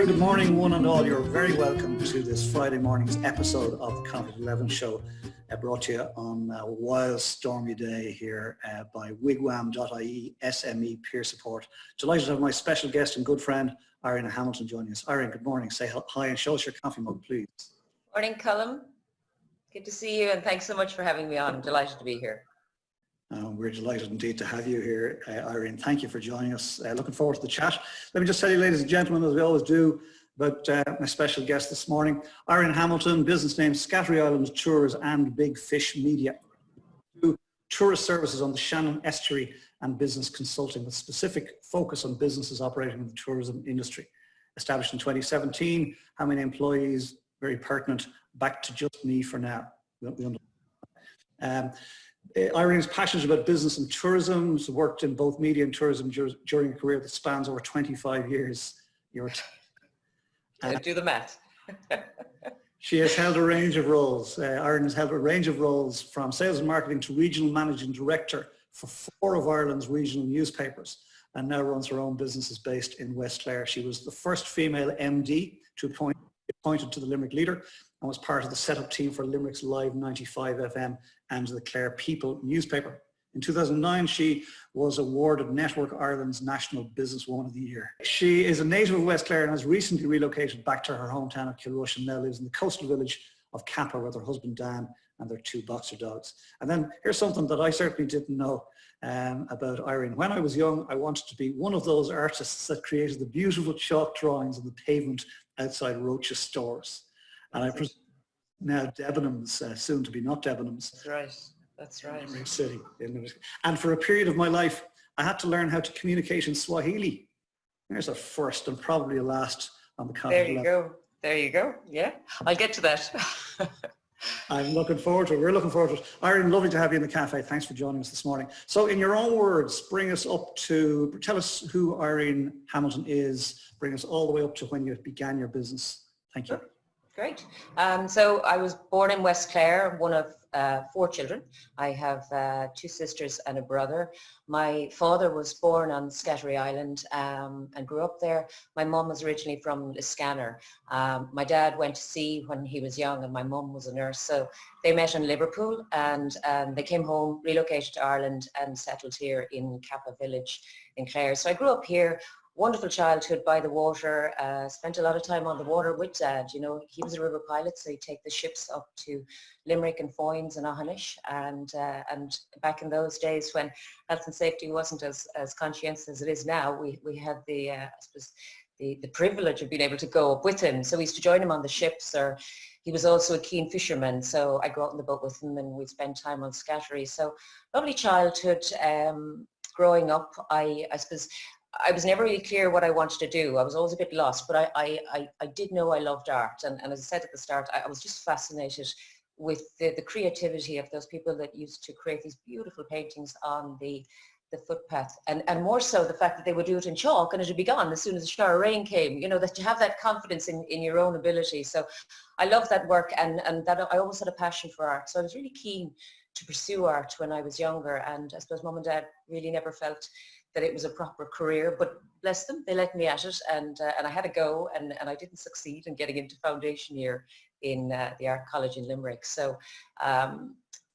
very good morning, one and all. You're very welcome to this Friday morning's episode of the Conflict 11 show, brought to you on a wild, stormy day here by wigwam.ie SME Peer Support. Delighted to have my special guest and good friend, Irene Hamilton, joining us. Irene, good morning. Say hi and show us your coffee mug, please. Morning, Colm. Good to see you, and thanks so much for having me on. I'm delighted to be here. We're delighted indeed to have you here, Irene. Thank you for joining us. Looking forward to the chat. Let me just tell you, ladies and gentlemen, as we always do, about my special guest this morning. Irene Hamilton, business name Scattery Island Tours and Big Fish Media. Tourist services on the Shannon Estuary and business consulting with specific focus on businesses operating in the tourism industry. Established in 2017, how many employees? Very pertinent. Back to just me for now. Irene is passionate about business and tourism. She's worked in both media and tourism during a career that spans over 25 years. Do the math. She has held a range of roles. Irene has held a range of roles from sales and marketing to regional managing director for 4 of Ireland's regional newspapers, and now runs her own businesses based in West Clare. She was the first female MD to be appointed to the Limerick Leader and was part of the setup team for Limerick's Live 95 FM and the Clare People newspaper. In 2009, she was awarded Network Ireland's National Businesswoman of the Year. She is a native of West Clare and has recently relocated back to her hometown of Kilrush and now lives in the coastal village of Kappa with her husband Dan and their 2 boxer dogs. And then here's something that I certainly didn't know about Irene. When I was young, I wanted to be one of those artists that created the beautiful chalk drawings on the pavement outside Roach's stores. And I presume now Debenhams, soon to be not Debenhams. That's right. That's right. Limerick City. And for a period of my life, I had to learn how to communicate in Swahili. There's a first and probably a last on the continent. There you go. There you go. Yeah, I'll get to that. I'm looking forward to it. We're looking forward to it. Irene, lovely to have you in the cafe. Thanks for joining us this morning. So in your own words, tell us who Irene Hamilton is, bring us all the way up to when you began your business. Thank you. Great. So I was born in West Clare, one of 4 children. I have 2 sisters and a brother. My father was born on Scattery Island and grew up there. My mum was originally from Liscannor. My dad went to sea when he was young and my mum was a nurse. So they met in Liverpool and they came home, relocated to Ireland and settled here in Kappa village in Clare. So I grew up here. Wonderful childhood by the water, spent a lot of time on the water with Dad. You know, he was a river pilot, so he'd take the ships up to Limerick and Foynes and Ohanish. And back in those days when health and safety wasn't as conscientious as it is now, we had the privilege of being able to go up with him. So we used to join him on the ships, or he was also a keen fisherman. So I go out on the boat with him and we'd spend time on Scattery. So lovely childhood. Growing up, I suppose, I was never really clear what I wanted to do. I was always a bit lost, but I did know I loved art. And as I said at the start, I was just fascinated with the creativity of those people that used to create these beautiful paintings on the footpath. And more so the fact that they would do it in chalk and it would be gone as soon as a shower of rain came, you know, that you have that confidence in your own ability. So I love that work and that I always had a passion for art. So I was really keen to pursue art when I was younger. And I suppose Mum and Dad really never felt that it was a proper career, but bless them, they let me at it, and I had a go, and I didn't succeed in getting into foundation year in the Art College in Limerick. So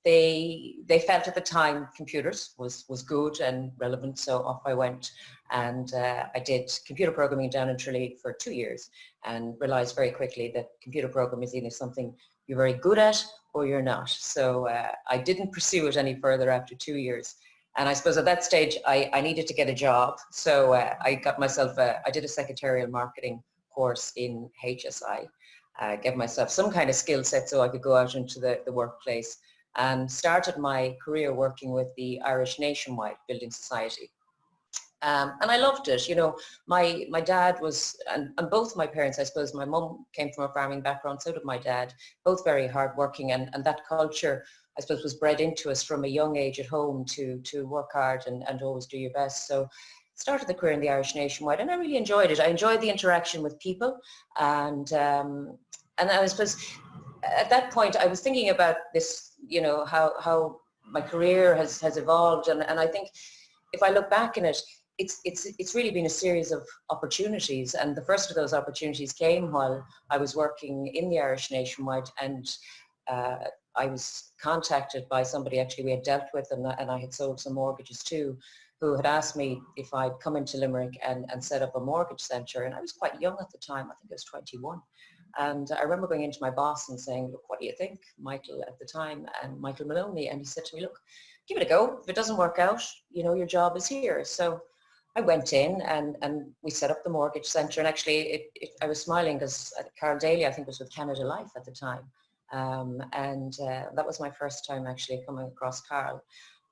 they felt at the time computers was good and relevant, so off I went, and I did computer programming down in Tralee for 2 years, and realised very quickly that computer programming is either something you're very good at or you're not. So I didn't pursue it any further after 2 years. And I suppose at that stage, I needed to get a job. So I got myself, I did a secretarial marketing course in HSI, get myself some kind of skill set so I could go out into the workplace, and started my career working with the Irish Nationwide Building Society. And I loved it. You know, my dad was, and both my parents, I suppose, my mum came from a farming background, so did my dad, both very hardworking, and that culture, I suppose, was bred into us from a young age at home to work hard and always do your best. So started the career in the Irish Nationwide, and I really enjoyed it. I enjoyed the interaction with people, and I suppose at that point I was thinking about this, you know, how my career has evolved, and I think if I look back in it, it's really been a series of opportunities, and the first of those opportunities came while I was working in the Irish Nationwide, and I was contacted by somebody actually we had dealt with, and I had sold some mortgages too, who had asked me if I'd come into Limerick and set up a mortgage centre, and I was quite young at the time, I think I was 21. And I remember going into my boss and saying, look, what do you think, Michael, at the time, and Michael Maloney, and he said to me, look, give it a go. If it doesn't work out, you know, your job is here. So I went in and we set up the mortgage centre, and actually I was smiling because Carl Daly, I think, was with Canada Life at the time. That was my first time actually coming across Carl.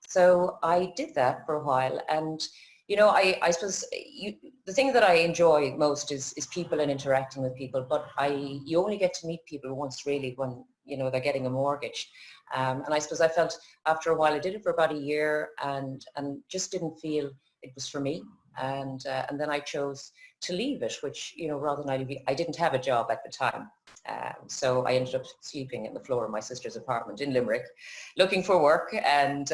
So I did that for a while, and you know, I suppose the thing that I enjoy most is people and interacting with people, but you only get to meet people once really when, you know, they're getting a mortgage. And I suppose I felt after a while, I did it for about a year and just didn't feel it was for me. And then I chose to leave it, which, you know, rather than I didn't have a job at the time. So I ended up sleeping in the floor of my sister's apartment in Limerick, looking for work, and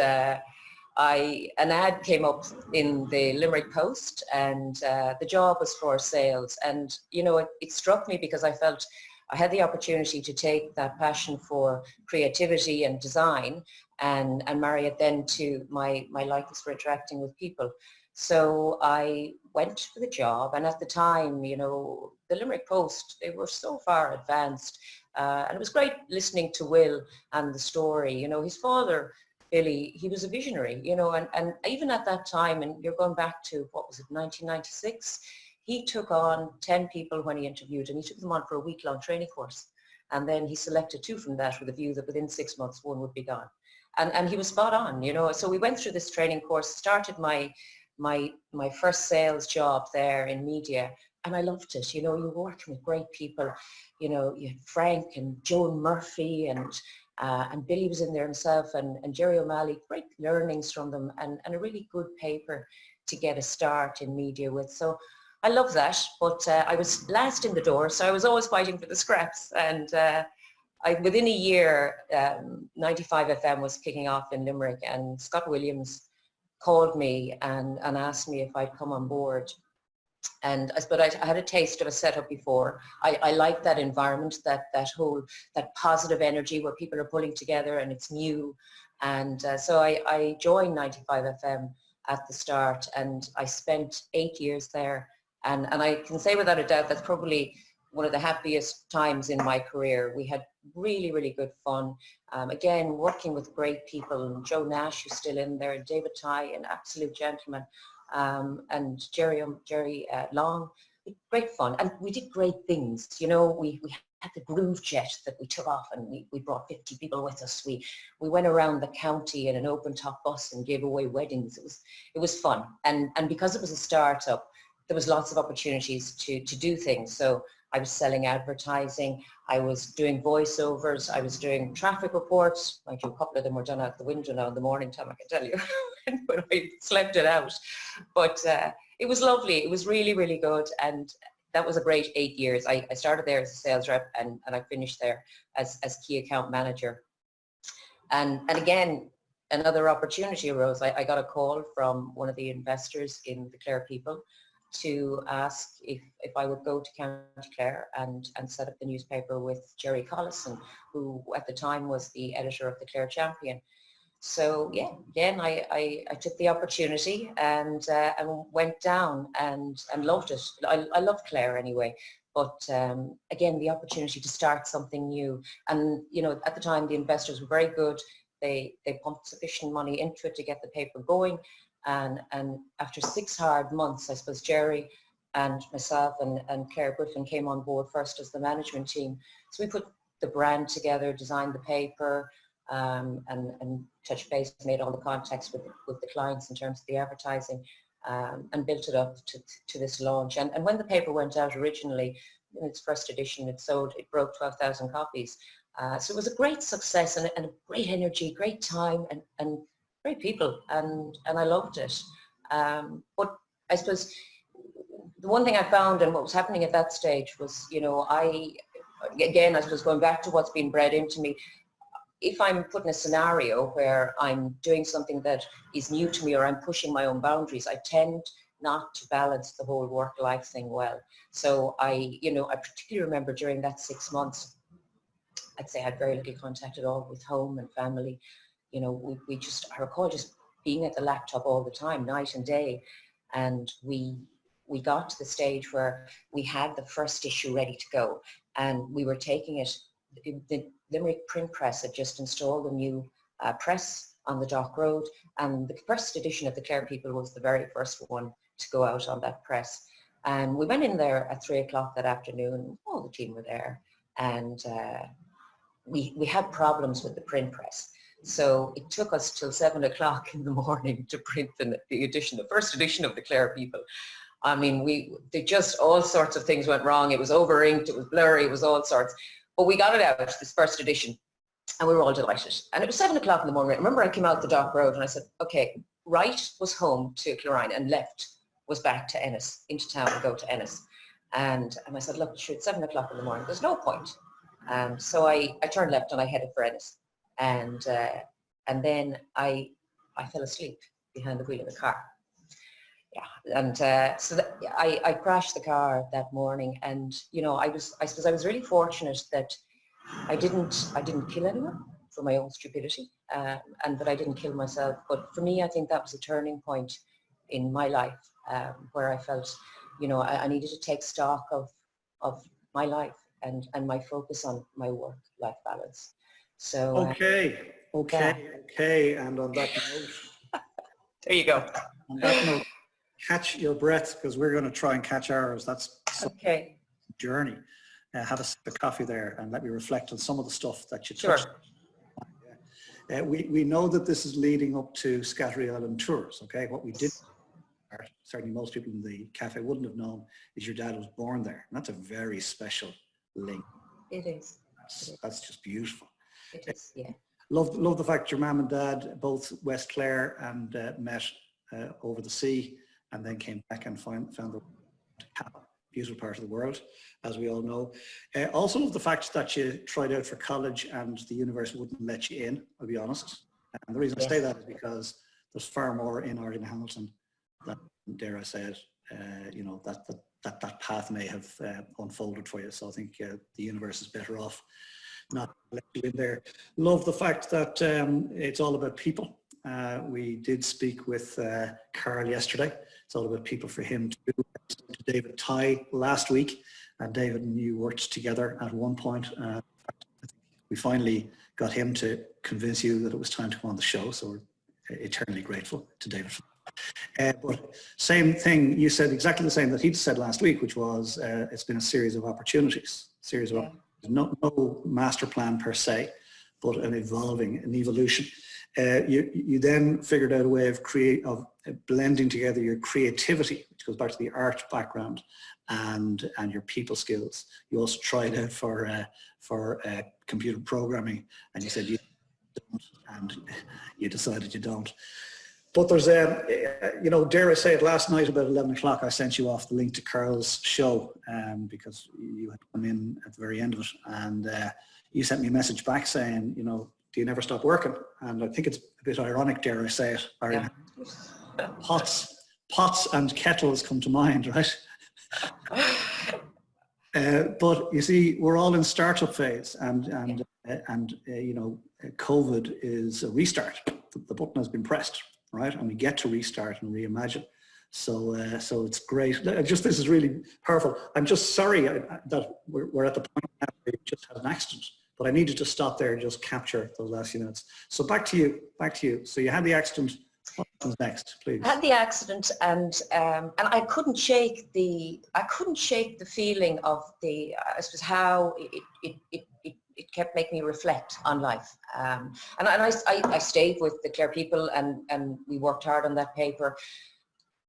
an ad came up in the Limerick Post, and the job was for sales. And, you know, it struck me because I felt I had the opportunity to take that passion for creativity and design and marry it then to my likeness for interacting with people. So I went for the job, and at the time, you know, the Limerick Post, they were so far advanced, and it was great listening to Will and the story. You know, his father, Billy, he was a visionary, you know, and even at that time, and you're going back to, what was it, 1996, he took on 10 people when he interviewed, and he took them on for a week-long training course. And then he selected 2 from that with a view that within 6 months, 1 would be gone. And he was spot on, you know. So we went through this training course, started my first sales job there in media, and I loved it. You know, you were working with great people. You know, you had Frank and Joan Murphy, and Billy was in there himself, and Jerry O'Malley. Great learnings from them, and a really good paper to get a start in media with. So I love that, but I was last in the door, so I was always fighting for the scraps. And within a year, 95 FM was kicking off in Limerick, and Scott Williams called me and asked me if I'd come on board. And I had a taste of a setup before. I like that environment, that positive energy where people are pulling together and it's new. And so I joined 95 FM at the start, and I spent 8 years there. And I can say without a doubt that's probably one of the happiest times in my career. We had really, really good fun. Again, working with great people, and Joe Nash, who's still in there, and David Ty, an absolute gentleman, and Jerry Long. Great fun. And we did great things. You know, we had the Groove Jet that we took off, and we brought 50 people with us. We went around the county in an open top bus and gave away weddings. It was fun. And because it was a startup, there was lots of opportunities to do things. So I was selling advertising, I was doing voiceovers, I was doing traffic reports. Mind you, a couple of them were done out the window now in the morning time, I can tell you, when I slept it out. But it was lovely. It was really, really good. And that was a great 8 years. I started there as a sales rep, and I finished there as key account manager. And again, another opportunity arose. I got a call from one of the investors in the Clare People to ask if I would go to County Clare and set up the newspaper with Jerry Collison, who at the time was the editor of the Clare Champion. So yeah, again, I took the opportunity and went down and loved it. I love Clare anyway, but again, the opportunity to start something new. And you know, at the time the investors were very good. They pumped sufficient money into it to get the paper going. And after 6 hard months, I suppose Jerry and myself and Claire Griffin came on board first as the management team. So we put the brand together, designed the paper, and touch base, made all the contacts with the clients in terms of the advertising, and built it up to this launch. And when the paper went out originally, in its first edition, it broke 12,000 copies. So it was a great success and a great energy, great time, and great people, and I loved it. But I suppose the one thing I found and what was happening at that stage was, you know, I suppose going back to what's been bred into me, if I'm put in a scenario where I'm doing something that is new to me or I'm pushing my own boundaries, I tend not to balance the whole work-life thing well. So I particularly remember during that 6 months, I'd say I had very little contact at all with home and family. I recall just being at the laptop all the time, night and day. And we got to the stage where we had the first issue ready to go, and we were taking it. The Limerick print press had just installed a new press on the Dock Road, and the first edition of the Clare People was the very first one to go out on that press. And we went in there at 3 o'clock that afternoon. All the team were there, and we had problems with the print press. So it took us till 7 o'clock in the morning to print the first edition of the Clare People. I mean, just all sorts of things went wrong. It was over inked, it was blurry, it was all sorts. But we got it out, this first edition, and we were all delighted. And it was 7 o'clock in the morning. I remember I came out the Dock Road and I said, okay, right was home to Clorine and left was back to Ennis, into town to go to Ennis. And I said, look, it's 7 o'clock in the morning. There's no point. So I turned left and I headed for Ennis. And then I fell asleep behind the wheel of the car. Yeah, and I crashed the car that morning, and I suppose I was really fortunate that I didn't kill anyone for my own stupidity, and that I didn't kill myself. But for me, I think that was a turning point in my life, where I felt, I needed to take stock of my life and my focus on my work-life balance. So okay, and on that note, there you go. On that note, catch your breath, because we're going to try and catch ours. That's okay. Journey. Have a sip of coffee there and let me reflect on some of the stuff that you Sure. touched on. We know that this is leading up to Scattery Island tours. Okay, what we did, certainly most people in the cafe wouldn't have known, is your dad was born there, and that's a very special link. It is. That's just beautiful. It is, yeah. Love the fact your mum and dad both West Clare and met over the sea, and then came back and found the beautiful part of the world, as we all know. Also love the fact that you tried out for college and the university wouldn't let you in, I'll be honest. And the reason I say that is because there's far more in Irene Hamilton than, dare I say it, that path may have unfolded for you. So I think the universe is better off not to let you in there. Love the fact that it's all about people. We did speak with Carl yesterday. It's all about people for him too. To David Ty last week, and David and you worked together at one point. We finally got him to convince you that it was time to go on the show, so we're eternally grateful to David. But same thing, you said exactly the same that he said last week, which was it's been a series of opportunities, no master plan per se, but an evolution. You then figured out a way of blending together your creativity, which goes back to the art background, and your people skills. You also tried out for computer programming, and you said you don't, and you decided you don't. But there's dare I say it, last night about 11 o'clock I sent you off the link to Carl's show, because you had come in at the very end of it, and you sent me a message back saying, do you never stop working? And I think it's a bit ironic, dare I say it. Yeah. Pots and kettles come to mind, right? But you see, we're all in startup phase, and COVID is a restart. The button has been pressed, right? And we get to restart and reimagine. So it's great. This is really powerful. I'm just sorry that we're at the point now where we just had an accident. But I needed to stop there and just capture those last few minutes. So back to you. So you had the accident. What comes next, please? I had the accident, and I couldn't shake the feeling of I suppose how it kept making me reflect on life. And I stayed with the Clare People, and we worked hard on that paper.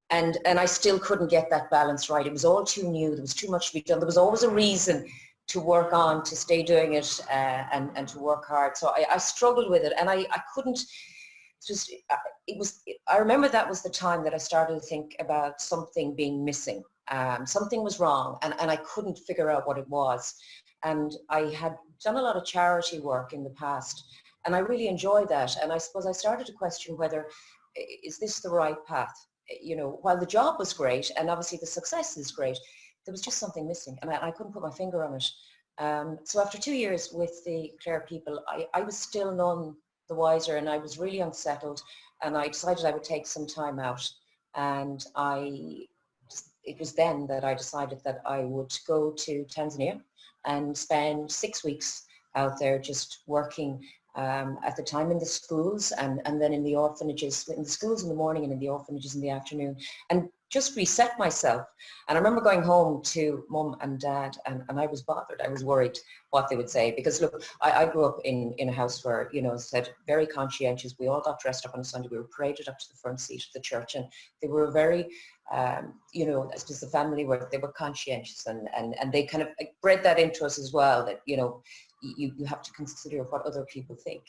And I still couldn't get that balance right. It was all too new. There was too much to be done. There was always a reason to work on, to stay doing it, and to work hard. So I struggled with it, and I couldn't just, I remember that was the time that I started to think about something being missing. Something was wrong, and I couldn't figure out what it was. And I had done a lot of charity work in the past, and I really enjoyed that. And I suppose I started to question whether, is this the right path? you know, while the job was great and obviously the success is great, there was just something missing, and I couldn't put my finger on it. So after 2 years with the Clare people, I was still none the wiser, and I was really unsettled, and I decided I would take some time out. And it was then that I decided that I would go to Tanzania and spend 6 weeks out there just working at the time in the schools and then in the orphanages, in the schools in the morning and in the orphanages in the afternoon, and just reset myself. And I remember going home to mum and dad, and I was bothered. I was worried what they would say, because look, I grew up in a house where, you know, said very conscientious. We all got dressed up on a Sunday. We were paraded up to the front seat of the church, and they were very, you know, as the family they were conscientious, and they kind of bred that into us as well, that, you know, you have to consider what other people think.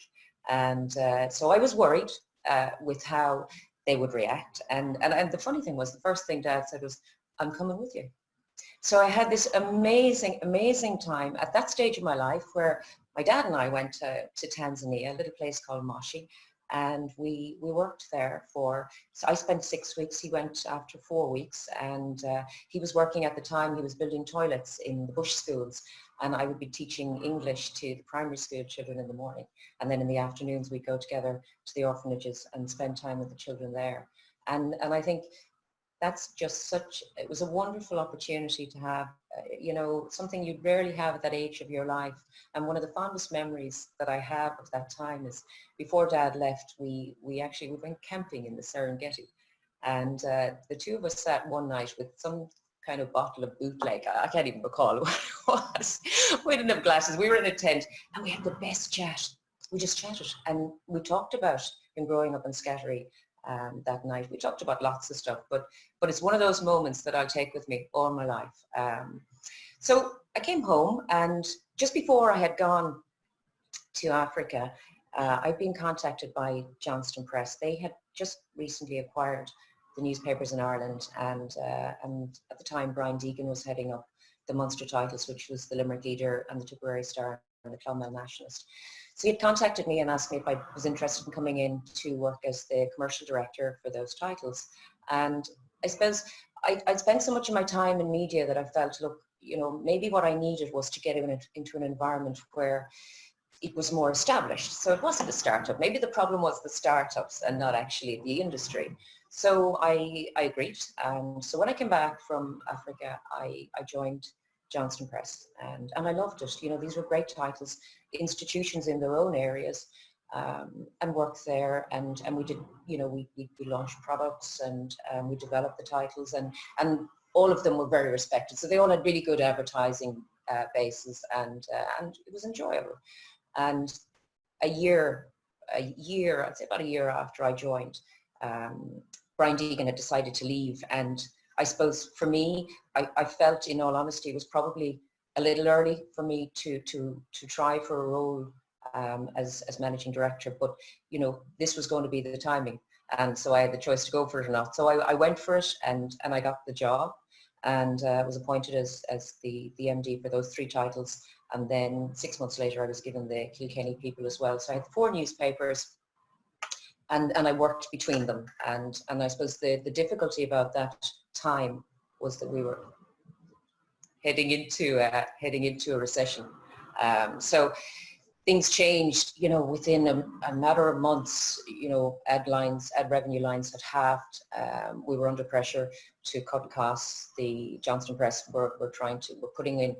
And so I was worried with how they would react. And the funny thing was, the first thing Dad said was, "I'm coming with you." So I had this amazing, amazing time at that stage of my life, where my dad and I went to Tanzania, a little place called Moshi, and we worked there so I spent 6 weeks, he went after 4 weeks, and he was working at the time, he was building toilets in the bush schools, and I would be teaching English to the primary school children in the morning, and then in the afternoons we'd go together to the orphanages and spend time with the children there. And I think that's just it was a wonderful opportunity to have, you know, something you'd rarely have at that age of your life. And one of the fondest memories that I have of that time is, before Dad left, we went camping in the Serengeti. And the two of us sat one night with some kind of bottle of bootleg. I can't even recall what it was. We didn't have glasses. We were in a tent, and we had the best chat. We just chatted, and we talked about him growing up in Scattery. That night we talked about lots of stuff, but it's one of those moments that I'll take with me all my life. So I came home, and just before I had gone to Africa, I'd been contacted by Johnston Press. They had just recently acquired the newspapers in Ireland, and at the time Brian Deegan was heading up the Munster titles, which was the Limerick Leader and the Tipperary Star and the Clonmel Nationalist. So he had contacted me and asked me if I was interested in coming in to work as the commercial director for those titles. And I suppose I'd spent so much of my time in media that I felt, look, you know, maybe what I needed was to get into an environment where it was more established. So it wasn't a startup. Maybe the problem was the startups and not actually the industry. So I agreed. So when I came back from Africa, I joined Johnston Press, and I loved it. You know, these were great titles, institutions in their own areas, and worked there, and we did, you know, we launched products, and we developed the titles, and all of them were very respected. So they all had really good advertising bases, and it was enjoyable. And I'd say about a year after I joined, Brian Deegan had decided to leave, and I suppose for me, I felt, in all honesty, it was probably a little early for me to try for a role as managing director, but you know, this was going to be the timing, and so I had the choice to go for it or not. So I went for it, and I got the job, and was appointed as the MD for those 3 titles, and then 6 months later I was given the Kilkenny People as well. So I had 4 newspapers, and I worked between them, and I suppose the difficulty about that time was that we were heading into a recession. So things changed, you know, within a matter of months. You know, ad revenue lines had halved. We were under pressure to cut costs. The Johnston Press were putting in,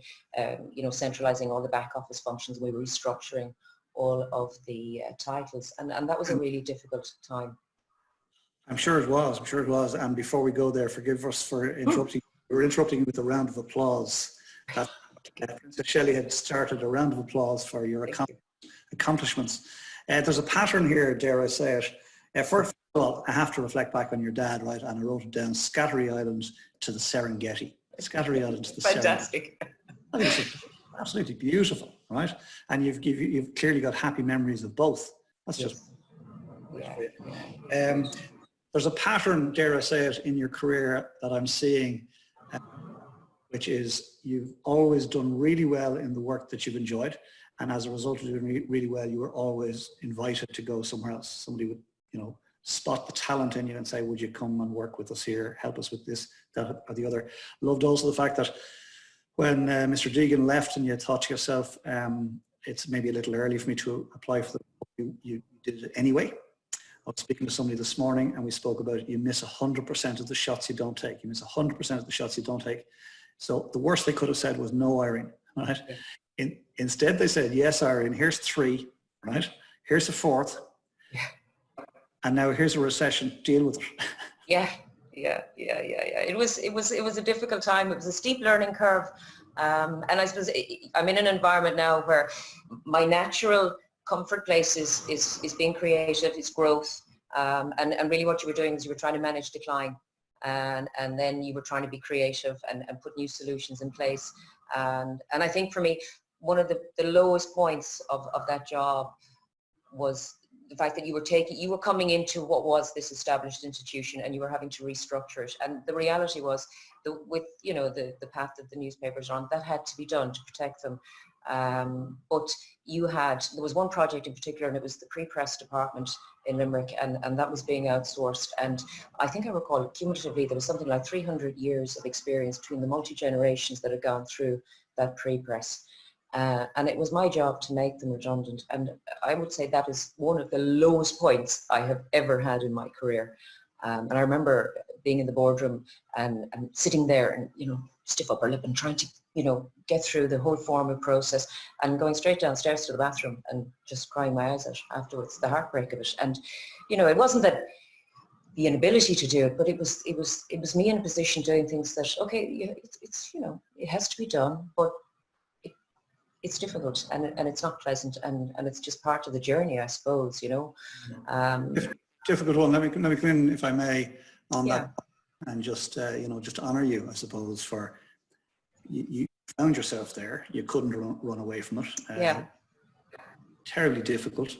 you know, centralizing all the back office functions. We were restructuring all of the titles, and that was a really difficult time. I'm sure it was. And before we go there, forgive us for interrupting. We were interrupting you with a round of applause. Princess Shelley had started a round of applause for your accomplishments. There's a pattern here, dare I say it. First of all, I have to reflect back on your dad, right? And I wrote it down: Scattery Island to the Serengeti. Scattery Island to the Fantastic. Serengeti. I think it's absolutely beautiful, right? And you've clearly got happy memories of both. That's just... Yeah. There's a pattern, dare I say it, in your career that I'm seeing, which is you've always done really well in the work that you've enjoyed, and as a result of doing really well, you were always invited to go somewhere else. Somebody would, you know, spot the talent in you and say, would you come and work with us here, help us with this, that or the other. Loved also the fact that when Mr. Deegan left and you thought to yourself, it's maybe a little early for me to apply for you did it anyway. I was speaking to somebody this morning and we spoke about it. You miss 100% of the shots you don't take. You miss 100% of the shots you don't take. So the worst they could have said was no, Irene, right? Instead they said, yes, Irene, here's 3, right? Here's the 4th. Yeah. And now here's a recession, deal with it. Yeah. It was a difficult time. It was a steep learning curve. And I suppose I'm in an environment now where my natural comfort place is being creative, is growth. And really what you were doing is you were trying to manage decline. And then you were trying to be creative and put new solutions in place. And I think for me, one of the lowest points of that job was the fact that you were coming into what was this established institution and you were having to restructure it. And the reality was with the path that the newspapers are on, that had to be done to protect them. But there was one project in particular, and it was the pre-press department in Limerick, and that was being outsourced. And I think I recall cumulatively there was something like 300 years of experience between the multi-generations that had gone through that pre-press. And it was my job to make them redundant. And I would say that is one of the lowest points I have ever had in my career. And I remember being in the boardroom and sitting there and, stiff upper lip and trying to, get through the whole formal process and going straight downstairs to the bathroom and just crying my eyes out afterwards, the heartbreak of it. And, it wasn't that the inability to do it, but it was me in a position doing things that, okay, it has to be done, but it's difficult and it's not pleasant and it's just part of the journey, I suppose, Difficult one. Let me come in, if I may, on that, and just just honour you, I suppose, for you found yourself there. You couldn't run away from it. Terribly difficult.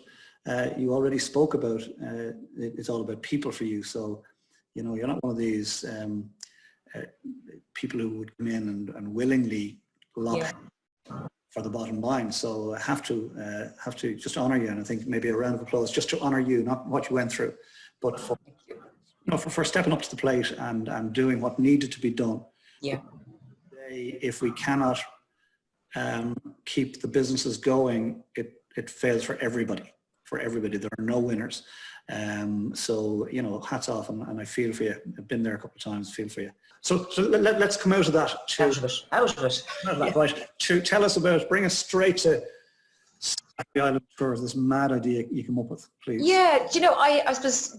You already spoke about it's all about people for you. So you're not one of these people who would come in and willingly lock for the bottom line. So I have to just honour you, and I think maybe a round of applause just to honour you, not what you went through, but for stepping up to the plate and doing what needed to be done. Yeah. If we cannot keep the businesses going, it fails for everybody. For everybody, there are no winners. So hats off, and I feel for you. I've been there a couple of times. Feel for you. So let's come out of that. Out of it. Right. To tell us about, bring us straight to Scattery Island for this mad idea you come up with, please. Yeah, I suppose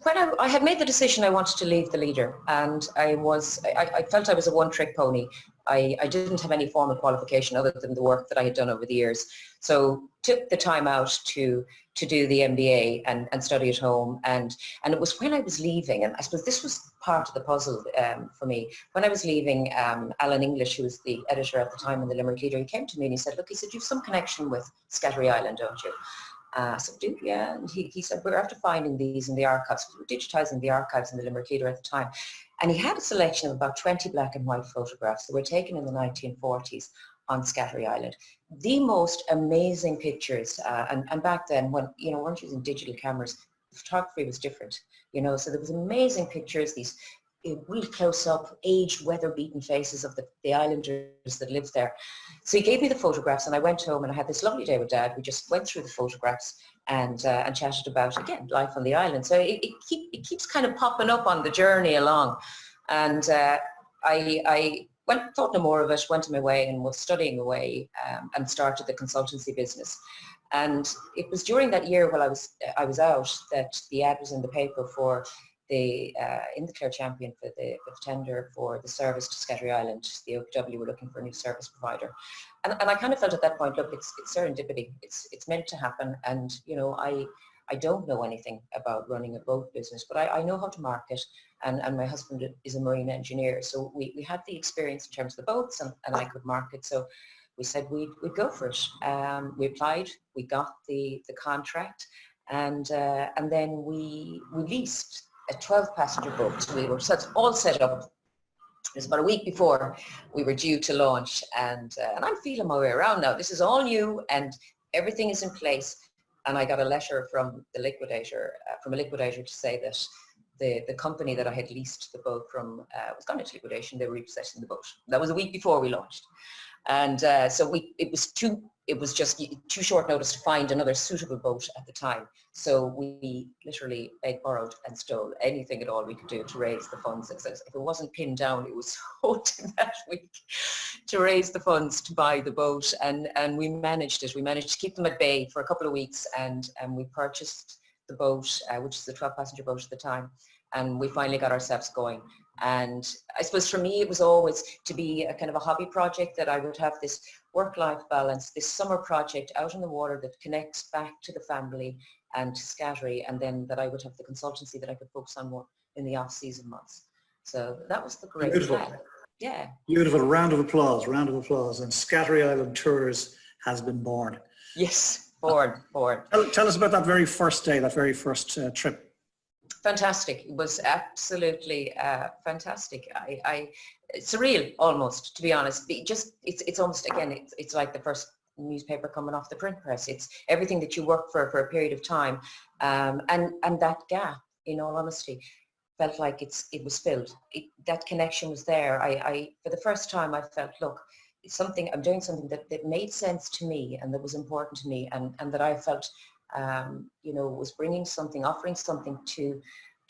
when I had made the decision I wanted to leave the leader, and I felt I was a one-trick pony. I didn't have any formal qualification other than the work that I had done over the years. So took the time out to do the MBA and study at home. And it was when I was leaving, and I suppose this was part of the puzzle for me. When I was leaving, Alan English, who was the editor at the time in the Limerick Leader, he came to me and he said, you have some connection with Scattery Island, don't you? I said, do yeah. And he said, we're after finding these in the archives. We were digitising the archives in the Limerick Leader at the time. And he had a selection of about 20 black and white photographs that were taken in the 1940s on Scattery Island. The most amazing pictures, and back then when, weren't using digital cameras, the photography was different, so there was amazing pictures, these really close-up, aged, weather-beaten faces of the islanders that lived there. So he gave me the photographs and I went home and I had this lovely day with Dad. We just went through the photographs and chatted about, again, life on the island. So it keeps kind of popping up on the journey along. And I thought no more of it, went on my way and was studying away and started the consultancy business. And it was during that year while I was out that the ad was in the paper for in the Clare Champion for the tender for the service to Scattery Island. The OPW were looking for a new service provider. And I kind of felt at that point, look, it's serendipity. It's meant to happen. And, I don't know anything about running a boat business, but I know how to market. And my husband is a marine engineer. So we had the experience in terms of the boats and I could market. So we said we'd go for it. We applied, we got the contract, and then we leased a 12-passenger boat. We were all set up. It was about a week before we were due to launch, and I'm feeling my way around now. This is all new and everything is in place. and I got a letter from the liquidator, to say that the company that I had leased the boat from was gone into liquidation. They were repossessing the boat. That was a week before we launched. And so it was just too short notice to find another suitable boat at the time. So we literally begged, borrowed and stole anything at all we could do to raise the funds. If it wasn't pinned down, it was sold that week to raise the funds to buy the boat. And we managed it. We managed to keep them at bay for a couple of weeks, and we purchased the boat, which is the 12-passenger boat at the time. And we finally got ourselves going. And I suppose for me, it was always to be a kind of a hobby project, that I would have this work-life balance, this summer project out on the water that connects back to the family and to Scattery, and then that I would have the consultancy that I could focus on more in the off-season months. So that was the great plan. Yeah. Beautiful. Round of applause. And Scattery Island Tours has been born. Yes, born. Tell us about that very first day, that very first trip. Fantastic. It was absolutely fantastic. Surreal almost, to be honest. It's almost, again, it's like the first newspaper coming off the print press. It's everything that you work for a period of time, and that gap, in all honesty, felt like it was filled. That connection was there. I for the first time I felt, look, I'm doing something that made sense to me and that was important to me, and that I felt was bringing something, offering something to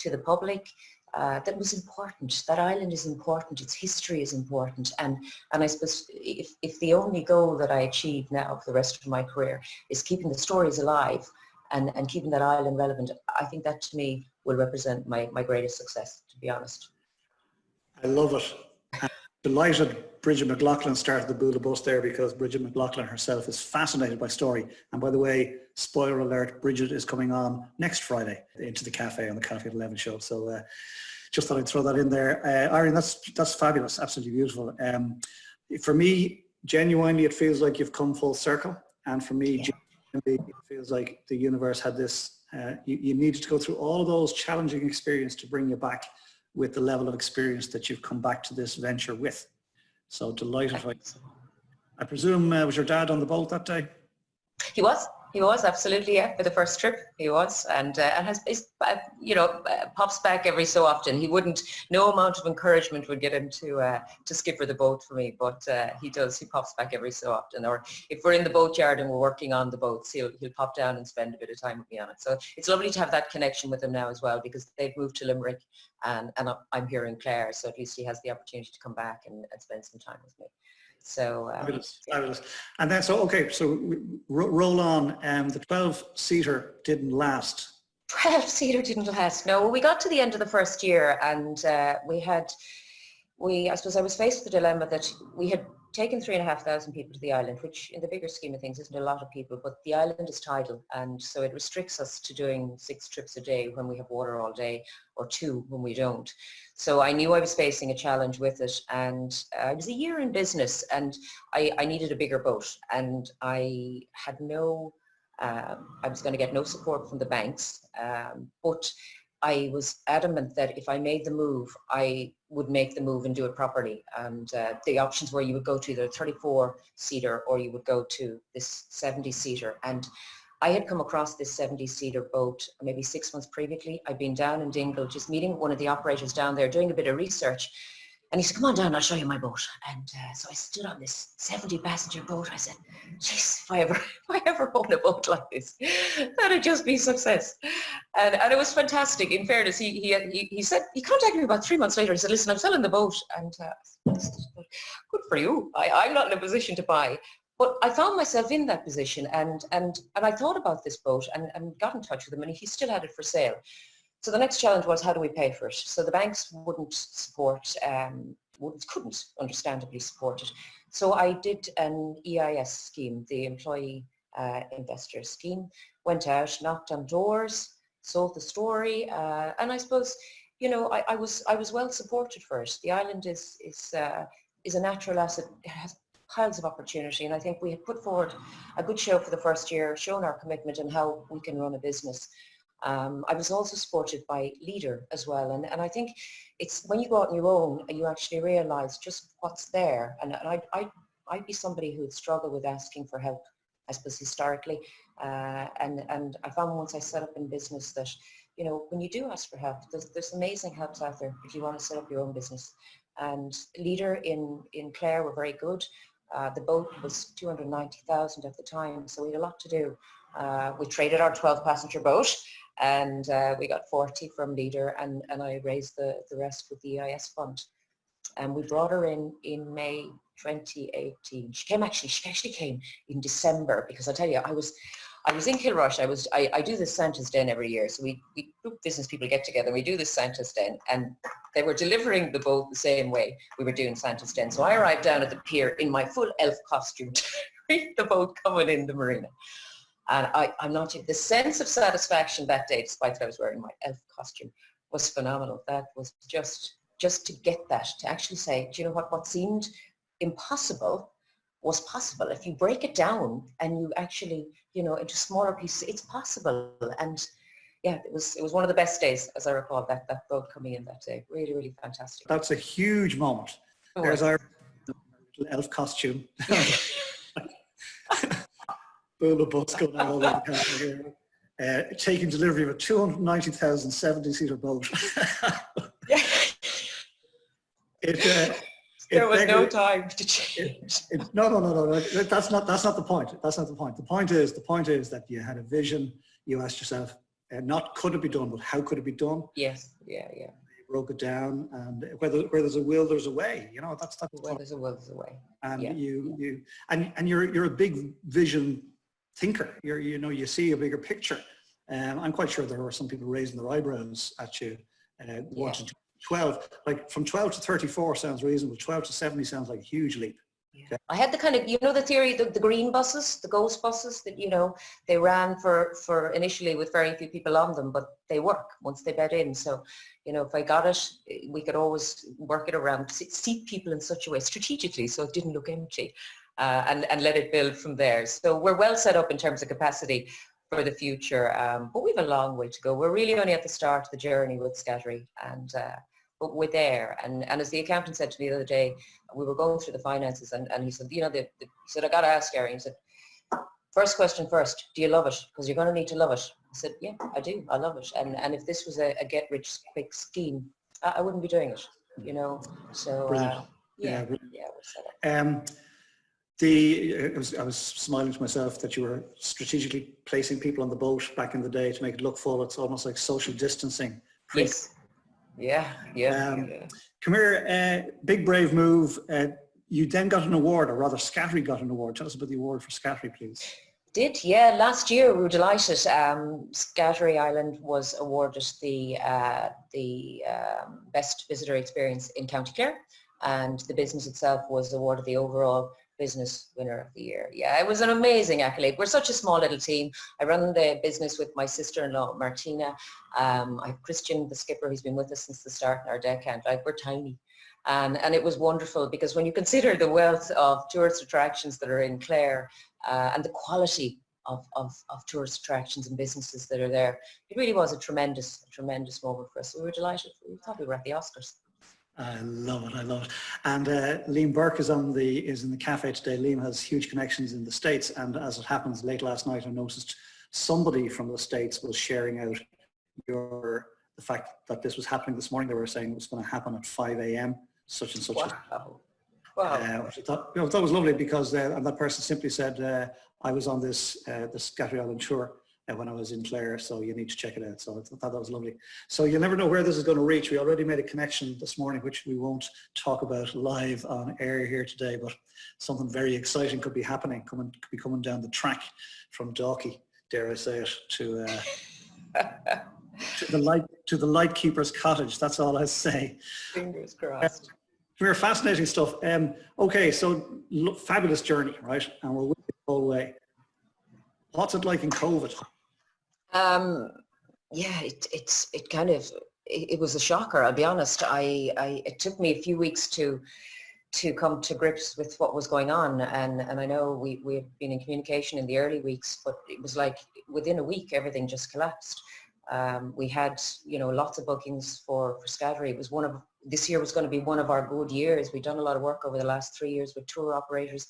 the public that was important. That island is important, its history is important, and I suppose if the only goal that I achieve now for the rest of my career is keeping the stories alive and keeping that island relevant, I think that to me will represent my greatest success, to be honest. I love it. I'm delighted Bridget McLaughlin started the Bula bus there, because Bridget McLaughlin herself is fascinated by story. And by the way, spoiler alert, Bridget is coming on next Friday into the cafe on the Cafe at 11 show. So just thought I'd throw that in there. Irene, that's fabulous, absolutely beautiful. For me, genuinely, it feels like you've come full circle. And for me, genuinely, it feels like the universe had this, you needed to go through all of those challenging experiences to bring you back with the level of experience that you've come back to this venture with. So delighted. I presume, was your dad on the boat that day? He was absolutely, yeah, for the first trip he was, and pops back every so often. He wouldn't, no amount of encouragement would get him to skipper the boat for me, but he pops back every so often. Or if we're in the boatyard and we're working on the boats, he'll pop down and spend a bit of time with me on it. So it's lovely to have that connection with him now as well, because they've moved to Limerick and I'm here in Clare, so at least he has the opportunity to come back and spend some time with me. So fabulous. And then so roll on. The 12-seater didn't last. 12-seater didn't last. No, we got to the end of the first year, and I suppose I was faced with the dilemma that we had taken 3,500 people to the island, which in the bigger scheme of things isn't a lot of people, but the island is tidal, and so it restricts us to doing 6 trips a day when we have water all day, or 2 when we don't. So I knew I was facing a challenge with it, and I was a year in business, and I needed a bigger boat, and I had I was going to get no support from the banks, but I was adamant that if I made the move, I would make the move and do it properly. And the options were you would go to either a 34-seater or you would go to this 70-seater. And I had come across this 70-seater boat maybe 6 months previously. I'd been down in Dingle just meeting one of the operators down there, doing a bit of research. And he said, come on down, I'll show you my boat. And so I stood on this 70-passenger boat. I said, jeez, if I ever own a boat like this, that'd just be success. And it was fantastic. In fairness, he said, he contacted me about 3 months later. He said, listen, I'm selling the boat. And good for you. I'm not in a position to buy. But I found myself in that position, and I thought about this boat and got in touch with him, and he still had it for sale. So the next challenge was, how do we pay for it? So the banks wouldn't support, couldn't understandably support it. So I did an EIS scheme, the Employee Investor Scheme, went out, knocked on doors, sold the story, and I suppose, I was well supported for it. The island is a natural asset. It has piles of opportunity, and I think we had put forward a good show for the first year, shown our commitment and how we can run a business. I was also supported by Leader as well, and I think it's when you go out on your own and you actually realise just what's there, and I'd be somebody who would struggle with asking for help I suppose, historically. And I found once I set up in business that, you know, when you do ask for help, there's amazing helps out there if you want to set up your own business. And Leader in Clare were very good. The boat was 290,000 at the time, so we had a lot to do. We traded our 12-passenger boat, and we got 40 from Leader, and I raised the rest with the EIS fund. And we brought her in May 2018. She actually came in December, because I tell you, I was in Kilrush. I do this Santa's Den every year. So we group business people get together and we do this Santa's Den, and they were delivering the boat the same way we were doing Santa's Den. So I arrived down at the pier in my full elf costume to meet the boat coming in the marina. And I'm not joking, the sense of satisfaction that day, despite that I was wearing my elf costume, was phenomenal. That was just to get that, to actually say, do you know what seemed impossible was possible. If you break it down and you actually, you know, into smaller pieces, it's possible. And yeah, it was one of the best days, as I recall, that boat coming in that day. Really, really fantastic. That's a huge moment. There's our little elf costume. Boom, the boat's going out all over the country here. Taking delivery of a 290,000 70-seater boat. There was no time to change. No. That's not the point. That's not the point. The point is that you had a vision. You asked yourself, not could it be done, but how could it be done? Yes. Yeah. You broke it down, and where there's a will, there's a way. You know, that's where there's a will, there's a way. And you're a big vision thinker. You see a bigger picture. I'm quite sure there were some people raising their eyebrows at you, wanting to 12, like from 12 to 34 sounds reasonable. 12 to 70 sounds like a huge leap. Yeah. Okay. I had the kind of, you know, the theory, the green buses, the ghost buses that, you know, they ran for initially with very few people on them, but they work once they bed in. So, you know, if I got it, we could always work it around, seat people in such a way strategically so it didn't look empty, and let it build from there. So we're well set up in terms of capacity for the future, but we have a long way to go. We're really only at the start of the journey with Scattery, and but we're there. And as the accountant said to me the other day, we were going through the finances, and he said, you know, he said, I got to ask Gary. He said, first question first, do you love it? Because you're going to need to love it. I said, yeah, I do. I love it. And if this was a get rich quick scheme, I wouldn't be doing it, you know. So we're set up. I was smiling to myself that you were strategically placing people on the boat back in the day to make it look full. It's almost like social distancing. Yes. Yeah. Come here, big brave move. You then got an award, or rather Scattery got an award. Tell us about the award for Scattery, please. Yeah. Last year we were delighted. Scattery Island was awarded the best visitor experience in County Clare, and the business itself was awarded the overall business winner of the year. Yeah, it was an amazing accolade. We're such a small little team. I run the business with my sister-in-law, Martina. I have Christian, the skipper, who's been with us since the start in our deckhand. We're tiny. And it was wonderful because when you consider the wealth of tourist attractions that are in Clare, and the quality of tourist attractions and businesses that are there, it really was a tremendous moment for us. We were delighted. We thought we were at the Oscars. I love it. And Liam Burke is in the cafe today. Liam has huge connections in the States, and as it happens, late last night I noticed somebody from the States was sharing out the fact that this was happening this morning. They were saying it was going to happen at 5 a.m. such and such. Wow. Which I thought, that was lovely because and that person simply said, I was on this Scattery Island tour when I was in Clare, so you need to check it out. So I thought that was lovely. So you'll never know where this is going to reach. We already made a connection this morning, which we won't talk about live on air here today, but something very exciting could be happening, could be coming down the track from Dalkey, dare I say it, to the lightkeeper's cottage. That's all I say. Fingers crossed. Very fascinating stuff. Okay, so fabulous journey, right? And we're with you the whole way. What's it like in COVID? It was a shocker. I'll be honest. It took me a few weeks to come to grips with what was going on, and I know we had been in communication in the early weeks, but it was like within a week everything just collapsed. We had, you know, lots of bookings for Scattery. It was this year was going to be one of our good years. We've done a lot of work over the last 3 years with tour operators.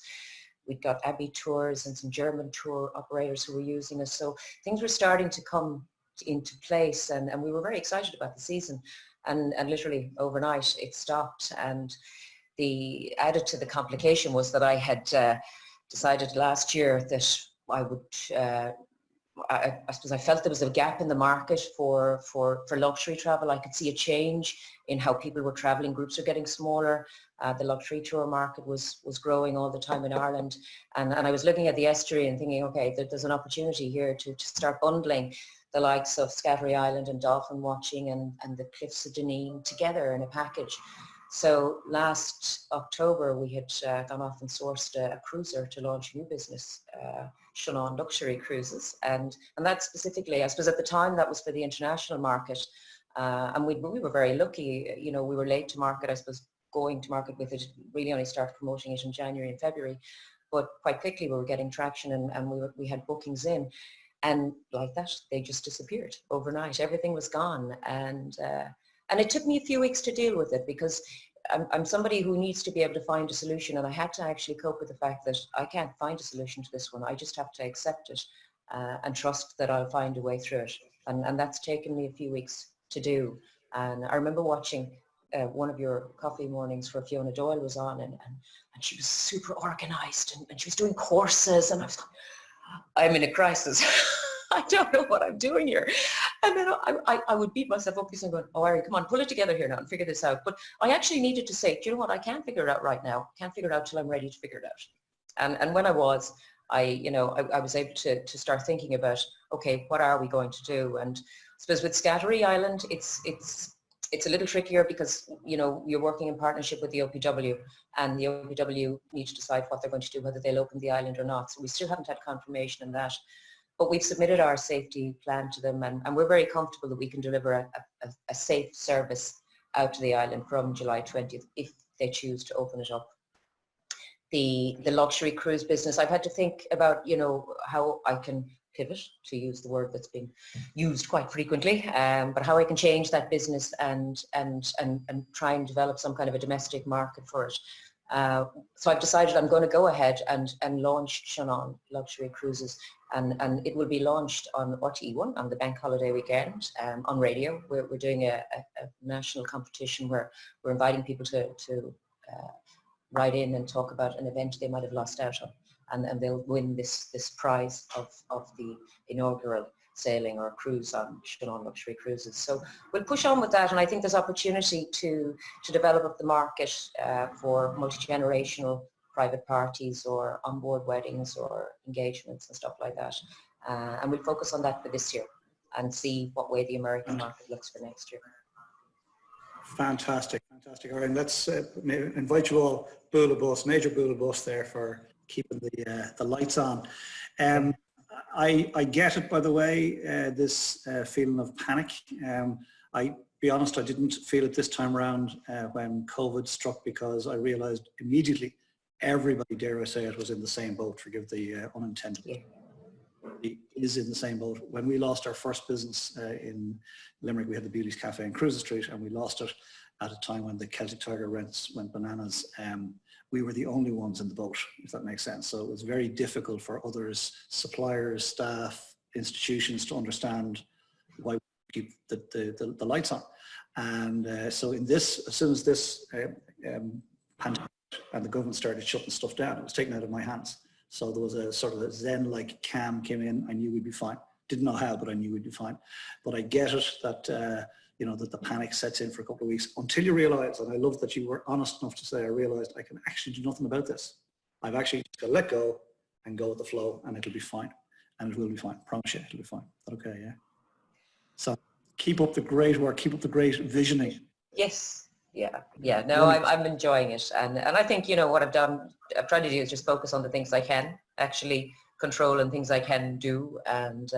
we'd got Abbey Tours and some German tour operators who were using us. So things were starting to come into place, and we were very excited about the season. And literally overnight it stopped. And the added to the complication was that I had decided last year that I would, I suppose I felt there was a gap in the market for luxury travel. I could see a change in how people were traveling. Groups are getting smaller. The luxury tour market was growing all the time in Ireland. And I was looking at the estuary and thinking, okay, there's an opportunity here to start bundling the likes of Scattery Island and dolphin watching and the cliffs of Deneen together in a package. So last October we had gone off and sourced a cruiser to launch a new business, Reginal Luxury Cruises, and that specifically, I suppose at the time that was for the international market, and we were very lucky. You know, we were late to market. I suppose going to market with it, really only started promoting it in January and February, but quite quickly we were getting traction, and we had bookings in. And like that, they just disappeared overnight. Everything was gone. And it took me a few weeks to deal with it, because I'm somebody who needs to be able to find a solution. And I had to actually cope with the fact that I can't find a solution to this one. I just have to accept it and trust that I'll find a way through it. And that's taken me a few weeks to do. And I remember watching one of your coffee mornings where Fiona Doyle was on, and she was super organized, and she was doing courses, and I was going, I'm in a crisis. I don't know what I'm doing here. And then I would beat myself up because I'm going, oh, Irene, come on, pull it together here now and figure this out. But I actually needed to say, do you know what? I can't figure it out right now. I can't figure it out till I'm ready to figure it out. And when I was, I was able to start thinking about, okay, what are we going to do? And I suppose with Scattery Island, it's a little trickier because, you know, you're working in partnership with the OPW, and the OPW need to decide what they're going to do, whether they'll open the island or not. So we still haven't had confirmation on that. But we've submitted our safety plan to them, and we're very comfortable that we can deliver a safe service out to the island from July 20th if they choose to open it up. The luxury cruise business, I've had to think about, you know, how I can pivot, to use the word that's been used quite frequently, but how I can change that business and try and develop some kind of a domestic market for it. So I've decided I'm going to go ahead and launch Reginal Luxury Cruises, and it will be launched on RTE1 on the bank holiday weekend, on radio. We're doing a national competition where we're inviting people to write in and talk about an event they might have lost out on, and they'll win this prize of the inaugural sailing or cruise on Reginal Luxury Cruises. So we'll push on with that, and I think there's opportunity to develop up the market for multi-generational private parties or onboard weddings or engagements and stuff like that. And we'll focus on that for this year and see what way the American market looks for next year. Fantastic, fantastic. All right, let's invite you all, Bula Bus, major Bula Bus there for keeping the lights on. I get it, by the way, this feeling of panic. I be honest, I didn't feel it this time around when COVID struck, because I realized immediately everybody, dare I say it, was in the same boat, forgive the unintended. Everybody is in the same boat. When we lost our first business in Limerick, we had the Beauty's Café in Cruises Street, and we lost it at a time when the Celtic Tiger rents went bananas. We were the only ones in the boat, if that makes sense. So it was very difficult for others, suppliers, staff, institutions, to understand why we keep the lights on. And so in this, as soon as this pandemic and the government started shutting stuff down, it was taken out of my hands. So there was a sort of a Zen-like calm came in. I knew we'd be fine. Didn't know how, but I knew we'd be fine. But I get it that you know, that the panic sets in for a couple of weeks until you realize, and I love that you were honest enough to say, I realized I can actually do nothing about this. I've actually just got to let go and go with the flow, and it'll be fine. And it will be fine. Promise you, it'll be fine. Okay, yeah. So keep up the great work, keep up the great visioning. Yes. Yeah. No, I'm enjoying it. And I think, you know, what I've tried to do is just focus on the things I can actually control and things I can do. And,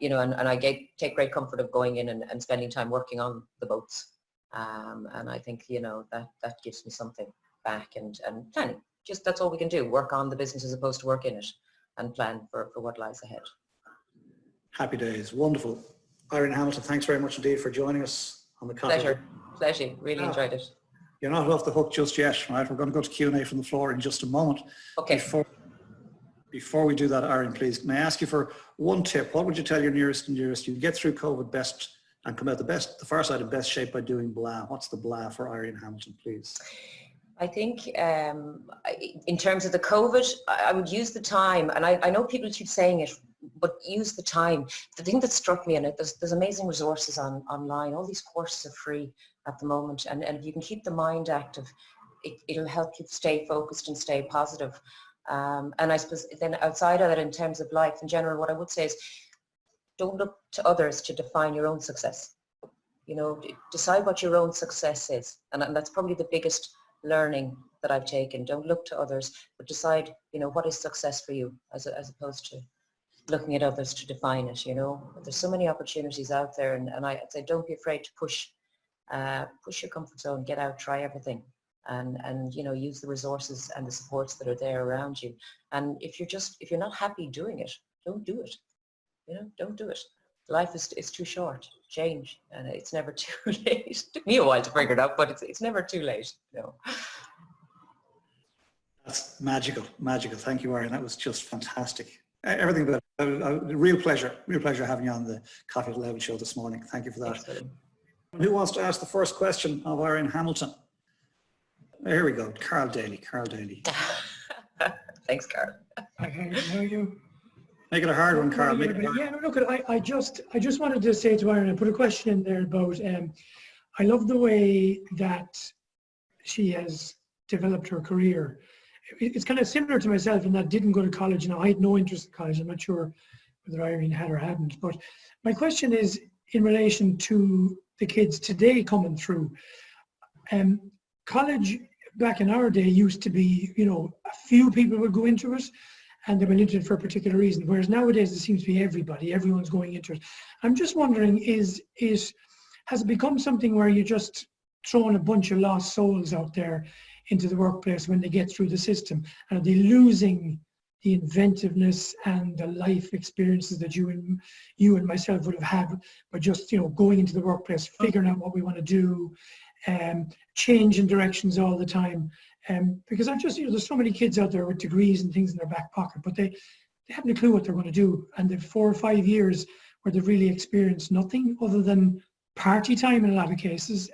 you know, and I take great comfort of going in and spending time working on the boats. And I think, you know, that gives me something back, and planning. Just that's all we can do, work on the business as opposed to work in it, and plan for what lies ahead. Happy days. Wonderful. Irene Hamilton, thanks very much indeed for joining us on the coffee. Pleasure. Really enjoyed it. you're not off the hook just yet, right? We're going to go to Q&A from the floor in just a moment. Okay. Before we do that, Irene, please, may I ask you for one tip? What would you tell your nearest and dearest? You get through COVID best and come out the far side in best shape by doing blah. What's the blah for Irene Hamilton, please? I think in terms of the COVID, I would use the time, and I know people keep saying it, but use the time. The thing that struck me in it, there's amazing resources online. All these courses are free at the moment, and if you can keep the mind active, it'll help you stay focused and stay positive. And I suppose then outside of that, in terms of life in general, what I would say is don't look to others to define your own success. You know, decide what your own success is, and that's probably the biggest learning that I've taken. Don't look to others, but decide, you know, what is success for you, as opposed to looking at others to define it. You know, but there's so many opportunities out there, and I'd say don't be afraid to push your comfort zone, get out, try everything, and you know, use the resources and the supports that are there around you. And if you're not happy doing it, don't do it. You know, don't do it. Life is too short. Change, and it's never too late. It took me a while to figure it out, but it's never too late. No. That's magical. Thank you, Irene. That was just fantastic. Everything about it. Real pleasure having you on the Coffee Loud show this morning. Thank you for that. Excellent. Who wants to ask the first question of Irene Hamilton? Here we go. Carl Daly. Thanks, Carl. Okay, how are you? Make it a hard one, Carl. Yeah, no, look, I just wanted to say to Irene, I put a question in there about, I love the way that she has developed her career. It's kind of similar to myself in that I didn't go to college. You know, I had no interest in college. I'm not sure whether Irene had or hadn't. But my question is in relation to the kids today coming through. College back in our day used to be, you know, a few people would go into it, and they went into it for a particular reason. Whereas nowadays it seems to be everyone's going into it. I'm just wondering, has it become something where you're just throwing a bunch of lost souls out there into the workplace when they get through the system? And are they losing the inventiveness and the life experiences that you and myself would have had by just, you know, going into the workplace, figuring out what we want to do, changing directions all the time? Because I've just, you know, there's so many kids out there with degrees and things in their back pocket, but they haven't a clue what they're going to do. And they've 4 or 5 years where they've really experienced nothing other than party time in a lot of cases.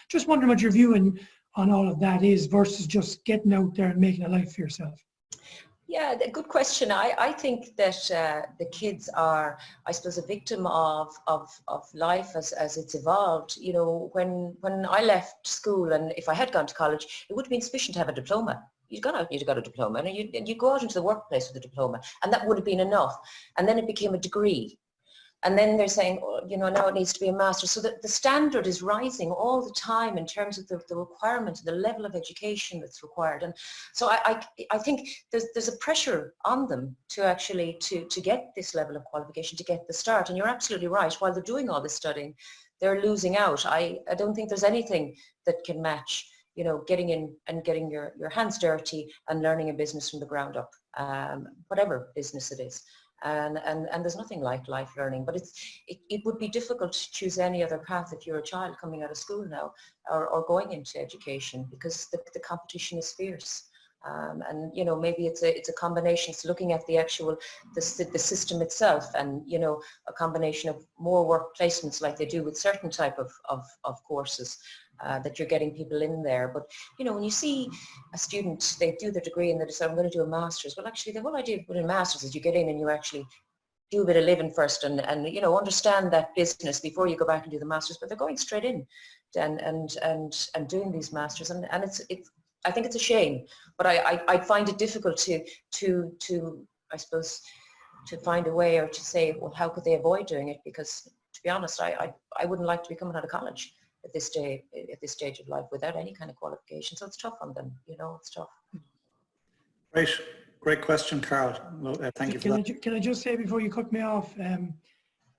Just wondering what your view on all of that is versus just getting out there and making a life for yourself. Yeah, good question. I think that the kids are, I suppose, a victim of life as it's evolved. You know, when I left school, and if I had gone to college, it would have been sufficient to have a diploma. You'd got a diploma, and you go out into the workplace with a diploma, and that would have been enough. And then it became a degree. And then they're saying, oh, you know, now it needs to be a master. So that the standard is rising all the time in terms of the requirement, the level of education that's required. And so I think there's a pressure on them to actually to get this level of qualification, to get the start. And you're absolutely right. While they're doing all this studying, they're losing out. I don't think there's anything that can match, you know, getting in and getting your hands dirty and learning a business from the ground up, whatever business it is. And there's nothing like life learning, but it would be difficult to choose any other path if you're a child coming out of school now or going into education, because the competition is fierce. And you know, maybe it's a combination. It's looking at the actual the system itself, and you know, a combination of more work placements like they do with certain type of courses. That you're getting people in there. But you know, when you see a student, they do their degree and they decide, I'm going to do a master's. Well, actually the whole idea of doing a master's is you get in and you actually do a bit of living first and you know, understand that business before you go back and do the master's. But they're going straight in and doing these masters, and it's I think it's a shame. But I find it difficult to I suppose to find a way, or to say, well, how could they avoid doing it? Because to be honest, I wouldn't like to be coming out of college at this stage of life without any kind of qualification. So it's tough on them, you know, it's tough. Great question, Carl. Well, thank you for that. Can I just say before you cut me off,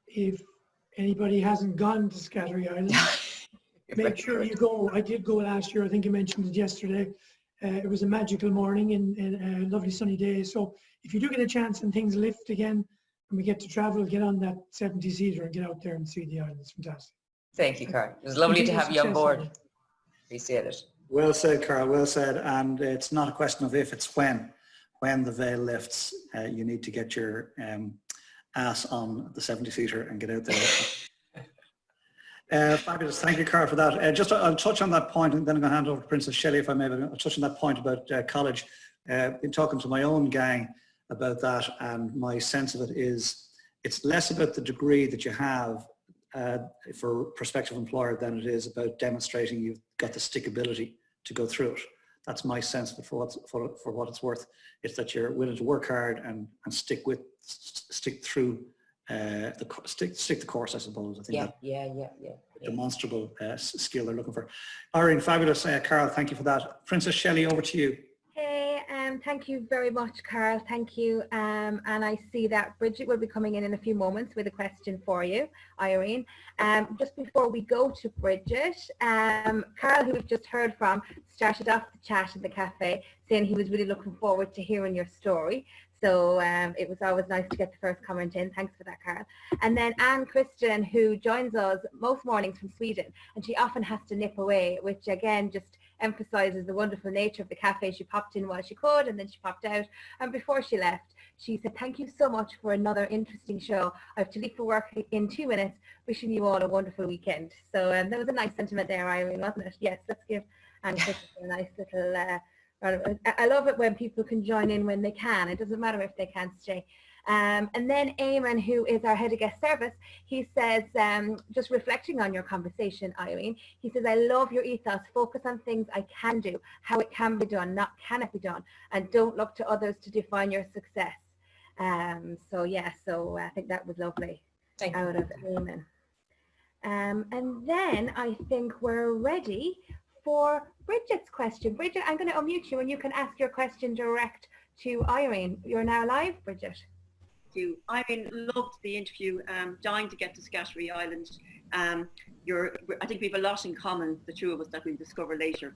if anybody hasn't gone to Scattery Island, make sure you go. I did go last year. I think you mentioned it yesterday. It was a magical morning and a lovely sunny day. So if you do get a chance and things lift again and we get to travel, get on that 70-seater and get out there and see the island. It's fantastic. Thank you, Carl. It was lovely to have you on board. Appreciate it. Well said, Carl, well said. And it's not a question of if, it's when. When the veil lifts, you need to get your ass on the 70-seater and get out there. Fabulous. Thank you, Carl, for that. I'll touch on that point, and then I'm going to hand over to Princess Shelley, if I may. But I'll touch on that point about college. Been talking to my own gang about that, and my sense of it is it's less about the degree that you have for a prospective employer than it is about demonstrating you've got the stickability to go through it. That's my sense of it for what it's worth. It's that you're willing to work hard and stick through stick the course, I suppose. I think demonstrable skill they're looking for. Irene, fabulous. Carl, thank you for that. Princess Shelley, over to you. Hey, thank you very much, Carl. Thank you. And I see that Bridget will be coming in a few moments with a question for you, Irene. Just before we go to Bridget, Carl, who we've just heard from, started off the chat in the cafe saying he was really looking forward to hearing your story. So it was always nice to get the first comment in. Thanks for that, Carl. And then Anne Christian, who joins us most mornings from Sweden, and she often has to nip away, which again just emphasizes the wonderful nature of the cafe. She popped in while she could, and then she popped out. And before she left, she said, "Thank you so much for another interesting show. I have to leave for work in 2 minutes. Wishing you all a wonderful weekend." So that was a nice sentiment there, Irene, wasn't it? Yes, let's give Anne Christian a nice little... I love it when people can join in when they can. It doesn't matter if they can't stay. And then Eamon, who is our head of guest service, he says, just reflecting on your conversation, Irene, he says, "I love your ethos. Focus on things I can do, how it can be done, not can it be done, and don't look to others to define your success." So I think that was lovely. Thank out of Eamon. And then I think we're ready for Bridget's question. Bridget, I'm going to unmute you and you can ask your question direct to Irene. You're now live, Bridget. Thank you. Irene, loved the interview. Dying to get to Scattery Island. I think we have a lot in common, the two of us, that we'll discover later.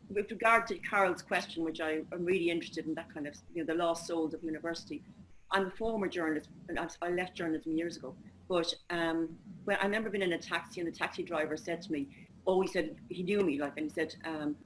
With regard to Carol's question, which I'm really interested in, that kind of, the lost souls of university. I'm a former journalist, and I left journalism years ago. But when I remember being in a taxi, and the taxi driver said to me, he said, he knew me, and he said,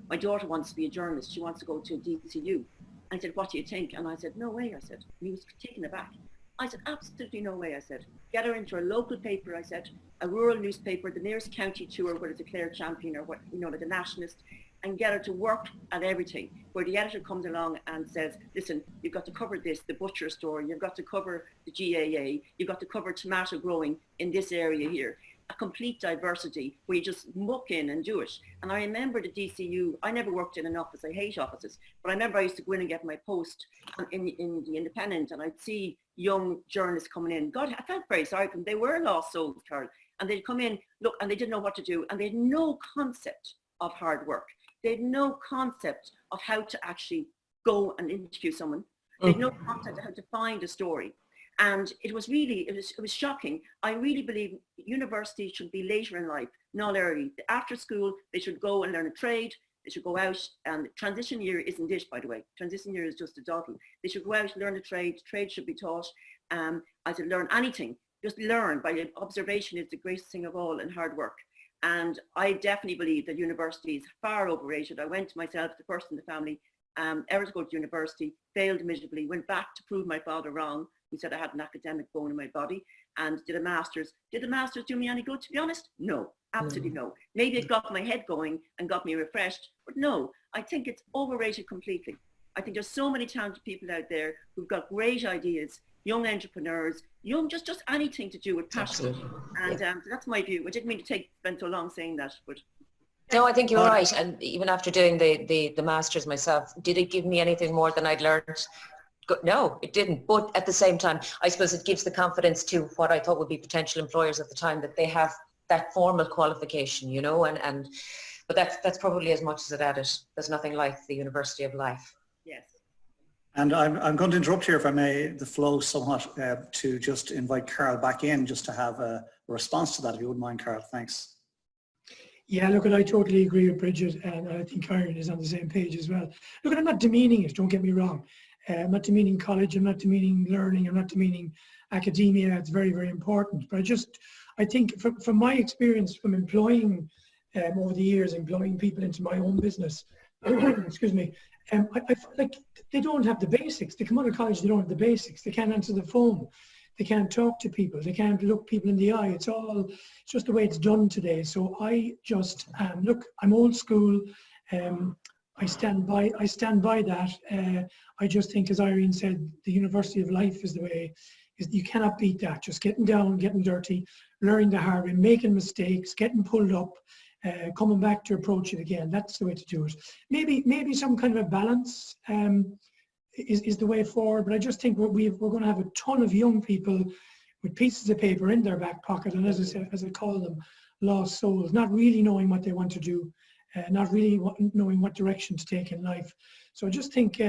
"My daughter wants to be a journalist. She wants to go to DCU." I said, "What do you think?" And I said, "No way," I said. And he was taken aback. I said, "Absolutely no way," I said. "Get her into a local paper," I said, "a rural newspaper, the nearest county to her, whether it's a Clare Champion or what, like a Nationalist, and get her to work at everything, where the editor comes along and says, listen, you've got to cover this, the butcher store, you've got to cover the GAA, you've got to cover tomato growing in this area here." A complete diversity where you just muck in and do it. And I remember the DCU, I never worked in an office, I hate offices, but I remember I used to go in and get my post in the Independent, and I'd see young journalists coming in. God, I felt very sorry for them. They were lost souls, Carol. And they'd come in, look, and they didn't know what to do, and they had no concept of hard work. They had no concept of how to actually go and interview someone. They had no concept of how to find a story. And it was really, it was shocking. I really believe university should be later in life, not early. After school, they should go and learn a trade. They should go out, and transition year isn't it, by the way. Transition year is just a dawdle. They should go out, learn a trade. Trade should be taught. I said, learn anything. Just learn. By observation is the greatest thing of all, and hard work. And I definitely believe that university is far overrated. I went myself, the first in the family, ever to go to university, failed miserably, went back to prove my father wrong. He said I had an academic bone in my body, and did a master's. Did the master's do me any good, to be honest? No, absolutely no. Maybe it got my head going and got me refreshed, but no, I think it's overrated completely. I think there's so many talented people out there who've got great ideas, young entrepreneurs, young, just anything to do with passion. Absolutely. And that's my view. I didn't mean to spend so long saying that, but. No, I think you're right. And even after doing the master's myself, did it give me anything more than I'd learned? No, it didn't. But at the same time, I suppose it gives the confidence to what I thought would be potential employers at the time, that they have that formal qualification, but that's probably as much as it added. There's nothing like the University of Life. Yes. And I'm going to interrupt here, if I may, the flow somewhat, to just invite Carl back in, just to have a response to that, if you wouldn't mind, Carl. Thanks. Yeah, look, I totally agree with Bridget, and I think Irene is on the same page as well. Look, I'm not demeaning it, don't get me wrong. I'm not demeaning college, I'm not demeaning learning, I'm not demeaning academia. It's very, very important. But I think from my experience from employing over the years, employing people into my own business. Excuse me. I feel like they don't have the basics. They come out of college, they don't have the basics. They can't answer the phone. They can't talk to people. They can't look people in the eye. It's just the way it's done today. So I just, look, I'm old school. I stand by that. I just think, as Irene said, the university of life is the way. You cannot beat that. Just getting down, getting dirty, learning the hard way, making mistakes, getting pulled up, coming back to approach it again. That's the way to do it. Maybe some kind of a balance is the way forward. But I just think we're going to have a ton of young people with pieces of paper in their back pocket, and as I call them, lost souls, not really knowing what they want to do, not really knowing what direction to take in life. So I just think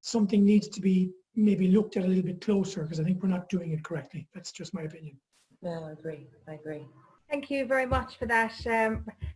something needs to be maybe looked at a little bit closer, because I think we're not doing it correctly. That's just my opinion. No, I agree. Thank you very much for that,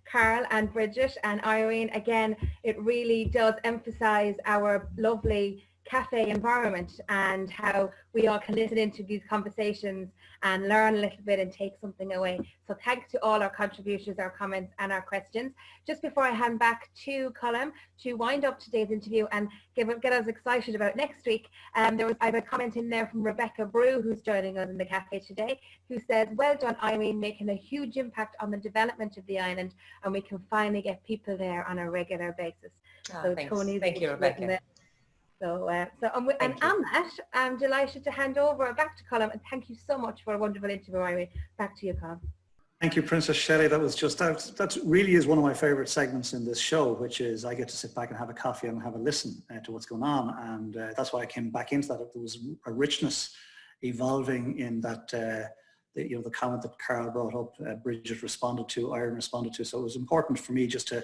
Carl and Bridget and Irene. Again, it really does emphasise our lovely cafe environment and how we all can listen into these conversations and learn a little bit and take something away. So thanks to all our contributions, our comments and our questions. Just before I hand back to Colm to wind up today's interview and get us excited about next week, I have a comment in there from Rebecca Brew, who's joining us in the cafe today, who says, well done Irene, making a huge impact on the development of the island, and we can finally get people there on a regular basis. So thank you, Rebecca. On that, I'm delighted to hand over back to Colm, and thank you so much for a wonderful interview, Irene. Back to you, Colm. Thank you, Princess Shelley. That really is one of my favourite segments in this show, which is I get to sit back and have a coffee and have a listen to what's going on, and that's why I came back into that. There was a richness evolving in that. The comment that Carl brought up, Bridget responded to, Irene responded to. So it was important for me just to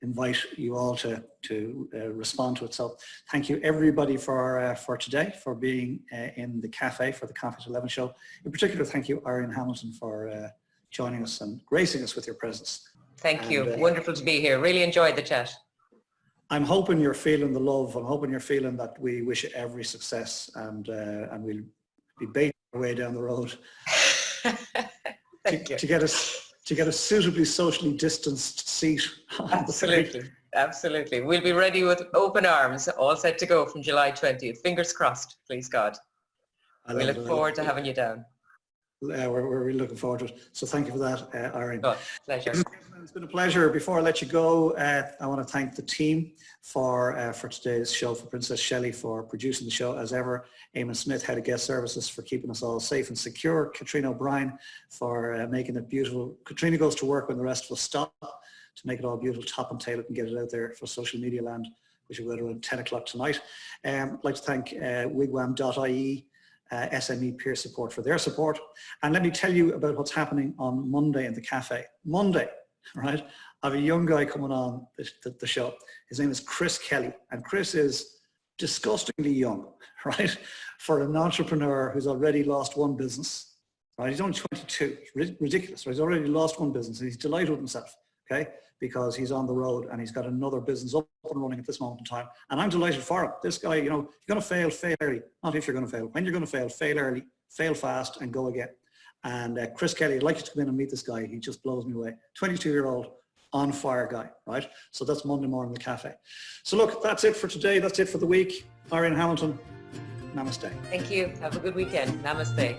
invite you all to respond to it. So thank you everybody for today, for being in the cafe for the Coffee to 11 show. In particular, thank you Irene Hamilton for joining us and gracing us with your presence. Thank you. Wonderful to be here. Really enjoyed the chat. I'm hoping you're feeling the love. I'm hoping you're feeling that we wish you every success, and we'll be baiting our way down the road to get a suitably socially distanced seat. Absolutely. We'll be ready with open arms, all set to go from July 20th. Fingers crossed, please God. We look forward to having you down. We're really looking forward to it. So thank you for that, Irene. Oh, pleasure. It's been a pleasure. Before I let you go, I want to thank the team for today's show, for Princess Shelley for producing the show as ever, Eamon Smith, Head of Guest Services, for keeping us all safe and secure, Katrina O'Brien for making it beautiful. Katrina goes to work when the rest of us stop to make it all beautiful, top and tail it, and get it out there for social media land, which will go around 10 o'clock tonight. I'd like to thank wigwam.ie, SME Peer Support for their support. And let me tell you about what's happening on Monday in the cafe. Monday, right? I have a young guy coming on the show. His name is Chris Kelly, and Chris is disgustingly young, right? For an entrepreneur who's already lost one business, right? He's only 22, it's ridiculous, right? He's already lost one business, and he's delighted with himself, okay? Because he's on the road and he's got another business up and running at this moment in time. And I'm delighted for him. This guy, you're going to fail early. Not if you're going to fail. When you're going to fail early, fail fast, and go again. And Chris Kelly, I'd like you to come in and meet this guy. He just blows me away. 22-year-old, on fire guy, right? So that's Monday morning in the cafe. So look, that's it for today. That's it for the week. Irene Hamilton, namaste. Thank you. Have a good weekend. Namaste.